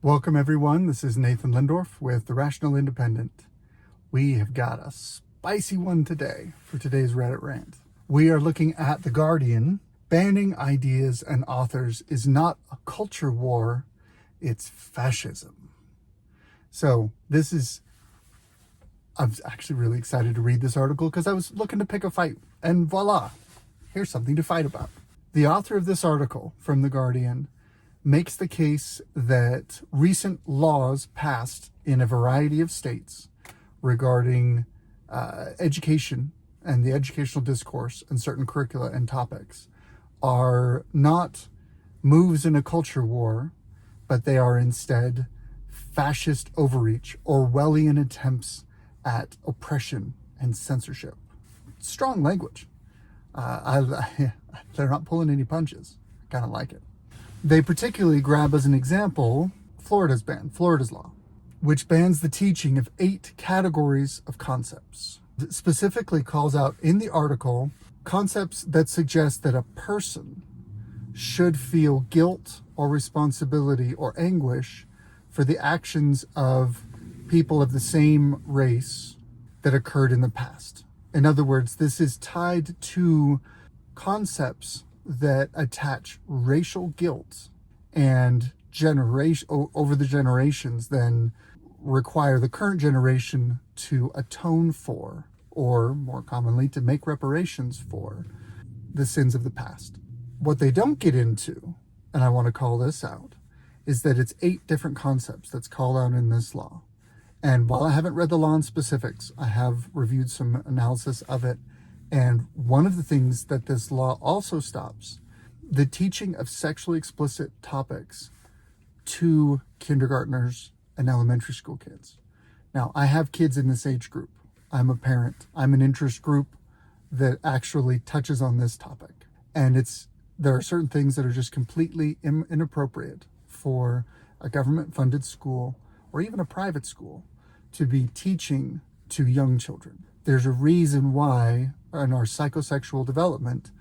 Welcome everyone, this is Nathan Lindorf with The Rational Independent. We have got a spicy one today for today's Reddit Rant. We are looking at The Guardian. Banning ideas and authors is not a culture war, it's fascism. So I'm actually really excited to read this article because I was looking to pick a fight, and voila, here's something to fight about. The author of this article from The Guardian makes the case that recent laws passed in a variety of states regarding education and the educational discourse and certain curricula and topics are not moves in a culture war, but they are instead fascist overreach, Orwellian attempts at oppression and censorship. Strong language. They're not pulling any punches. I kind of like it. They particularly grab as an example Florida's law, which bans the teaching of 8 categories of concepts. It specifically calls out in the article concepts that suggest that a person should feel guilt or responsibility or anguish for the actions of people of the same race that occurred in the past. In other words, this is tied to concepts that attach racial guilt and over the generations then require the current generation to atone for, or more commonly to make reparations for, the sins of the past. What they don't get into, and I want to call this out, is that it's 8 different concepts that's called out in this law. And while I haven't read the law in specifics, I have reviewed some analysis of it. And one of the things that this law also stops, the teaching of sexually explicit topics to kindergartners and elementary school kids. Now, I have kids in this age group. I'm a parent. I'm an interest group that actually touches on this topic. And there are certain things that are just completely inappropriate for a government-funded school or even a private school to be teaching to young children. There's a reason why in our psychosexual development,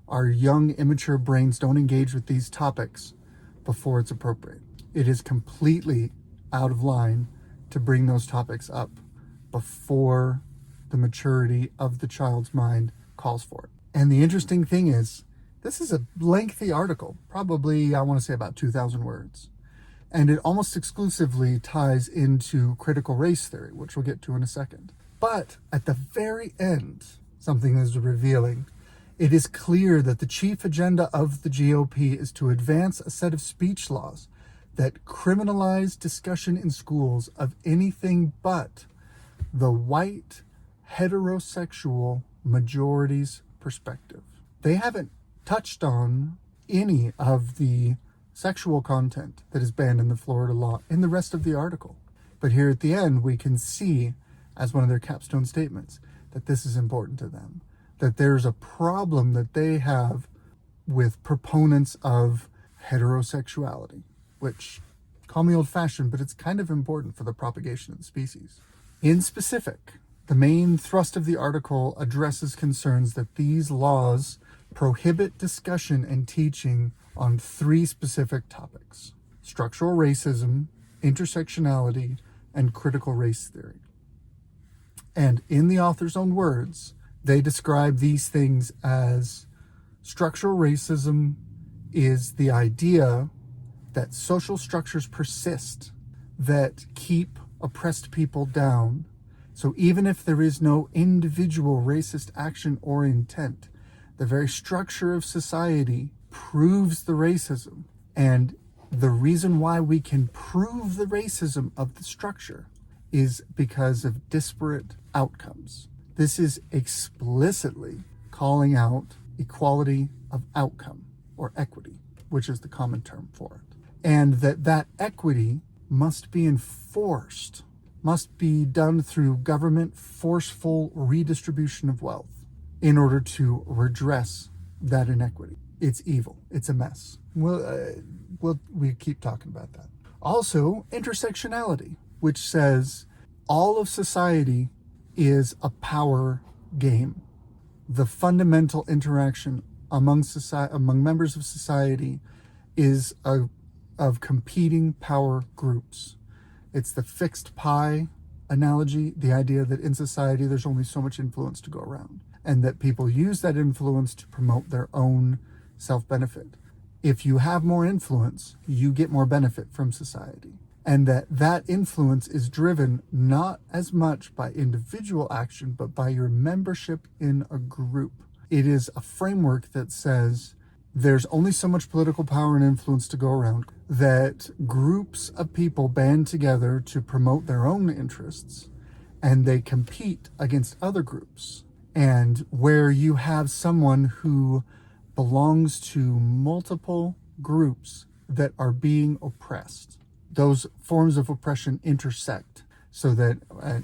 our young, immature brains don't engage with these topics before it's appropriate. It is completely out of line to bring those topics up before the maturity of the child's mind calls for it. And the interesting thing is, this is a lengthy article, probably, I want to say about 2,000 words. And it almost exclusively ties into critical race theory, which we'll get to in a second. But at the very end, something is revealing. It is clear that the chief agenda of the GOP is to advance a set of speech laws that criminalize discussion in schools of anything but the white, heterosexual majority's perspective. They haven't touched on any of the sexual content that is banned in the Florida law in the rest of the article. But here at the end, we can see, as one of their capstone statements, that this is important to them, that there's a problem that they have with proponents of heterosexuality, which, call me old-fashioned, but it's kind of important for the propagation of the species. In specific, the main thrust of the article addresses concerns that these laws prohibit discussion and teaching on 3 specific topics: structural racism, intersectionality, and critical race theory. And in the author's own words, they describe these things as structural racism is the idea that social structures persist that keep oppressed people down. So even if there is no individual racist action or intent, the very structure of society proves the racism. And the reason why we can prove the racism of the structure is because of disparate outcomes. This is explicitly calling out equality of outcome, or equity, which is the common term for it. And that equity must be enforced, must be done through government forceful redistribution of wealth in order to redress that inequity. It's evil. It's a mess. We keep talking about that. Also, intersectionality, which says all of society is a power game. The fundamental interaction among members of society is a of competing power groups. It's the fixed pie analogy, the idea that in society there's only so much influence to go around, and that people use that influence to promote their own self-benefit. If you have more influence, you get more benefit from society. And that influence is driven not as much by individual action, but by your membership in a group. It is a framework that says there's only so much political power and influence to go around, that groups of people band together to promote their own interests, and they compete against other groups. And where you have someone who belongs to multiple groups that are being oppressed, those forms of oppression intersect, so that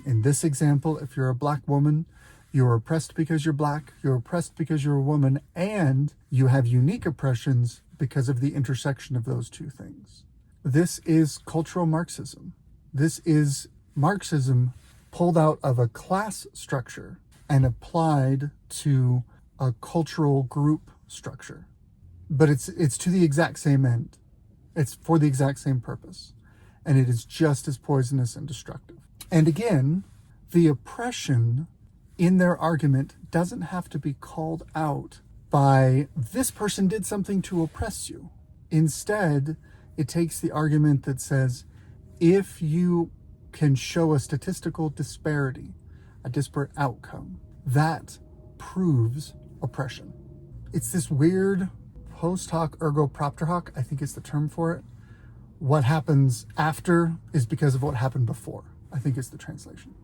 in this example, if you're a black woman, you're oppressed because you're black, you're oppressed because you're a woman, and you have unique oppressions because of the intersection of those two things. This is cultural Marxism. This is Marxism pulled out of a class structure and applied to a cultural group structure. But it's to the exact same end. It's for the exact same purpose. And it is just as poisonous and destructive. And again, the oppression in their argument doesn't have to be called out by this person did something to oppress you. Instead, it takes the argument that says, if you can show a statistical disparity, a disparate outcome, that proves oppression. It's this weird post hoc ergo propter hoc, I think is the term for it. What happens after is because of what happened before, I think is the translation.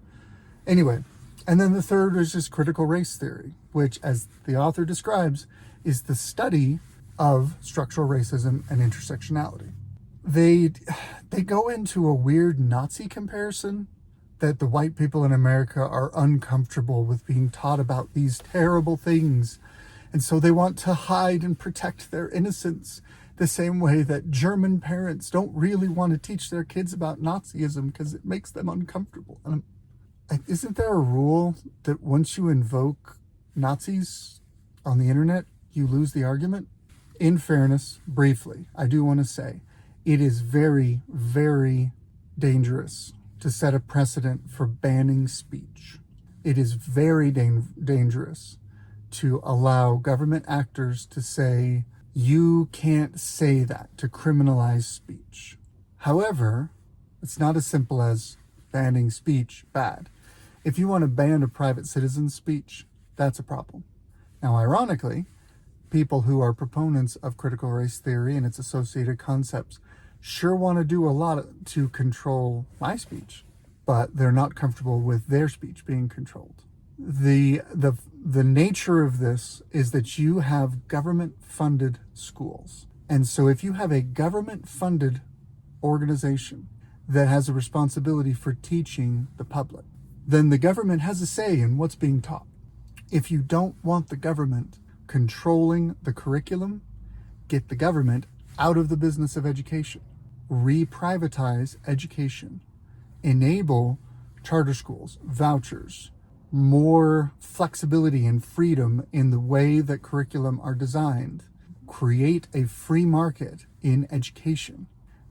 Anyway, and then the third is just critical race theory, which, as the author describes, is the study of structural racism and intersectionality. They go into a weird Nazi comparison, that the white people in America are uncomfortable with being taught about these terrible things, and so they want to hide and protect their innocence, the same way that German parents don't really want to teach their kids about Nazism because it makes them uncomfortable. And isn't there a rule that once you invoke Nazis on the internet, you lose the argument? In fairness, briefly, I do want to say it is very, very dangerous to set a precedent for banning speech. It is very dangerous to allow government actors to say, you can't say that, to criminalize speech. However, it's not as simple as banning speech bad. If you want to ban a private citizen's speech, that's a problem. Now, ironically, people who are proponents of critical race theory and its associated concepts sure want to do a lot to control my speech, but they're not comfortable with their speech being controlled. The nature of this is that you have government-funded schools. And so if you have a government-funded organization that has a responsibility for teaching the public, then the government has a say in what's being taught. If you don't want the government controlling the curriculum, get the government out of the business of education. Re-privatize education. Enable charter schools, vouchers, more flexibility and freedom in the way that curriculum are designed. Create a free market in education.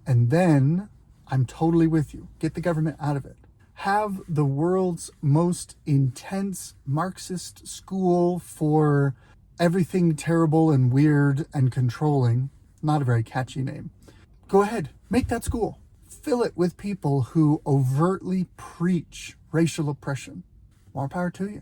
And then, I'm totally with you, get the government out of it. Have the world's most intense Marxist school for everything terrible and weird and controlling. Not a very catchy name. Go ahead, make that school. Fill it with people who overtly preach racial oppression. More power to you.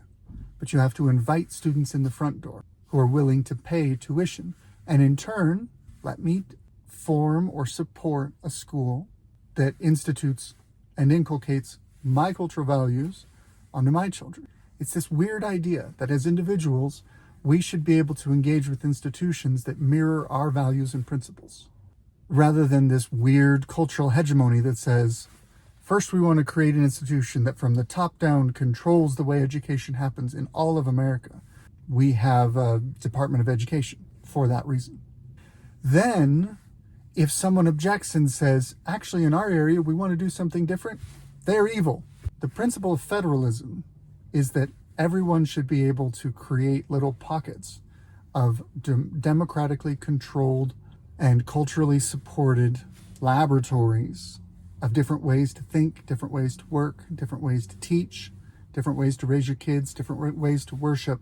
But you have to invite students in the front door who are willing to pay tuition. And in turn, let me form or support a school that institutes and inculcates my cultural values onto my children. It's this weird idea that as individuals, we should be able to engage with institutions that mirror our values and principles, rather than this weird cultural hegemony that says, first we want to create an institution that from the top down controls the way education happens in all of America. We have a Department of Education for that reason. Then, if someone objects and says, actually in our area we want to do something different, they're evil. The principle of federalism is that everyone should be able to create little pockets of democratically controlled and culturally supported laboratories of different ways to think, different ways to work, different ways to teach, different ways to raise your kids, different ways to worship,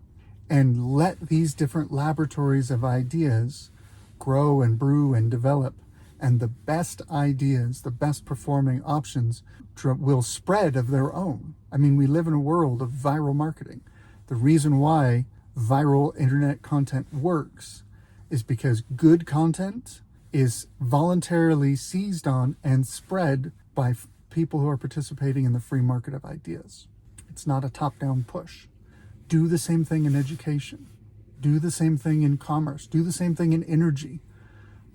and let these different laboratories of ideas grow and brew and develop. And the best ideas, the best performing options will spread of their own. I mean, we live in a world of viral marketing. The reason why viral internet content works is because good content is voluntarily seized on and spread by people who are participating in the free market of ideas. It's not a top-down push. Do the same thing in education. Do the same thing in commerce. Do the same thing in energy.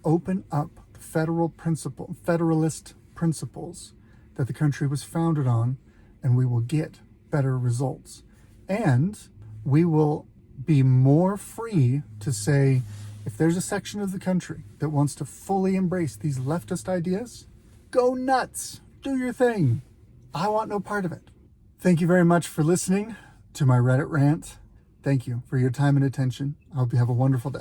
Open up federalist principles that the country was founded on, and we will get better results. And we will be more free to say, if there's a section of the country that wants to fully embrace these leftist ideas, go nuts, do your thing. I want no part of it. Thank you very much for listening to my Reddit rant. Thank you for your time and attention. I hope you have a wonderful day.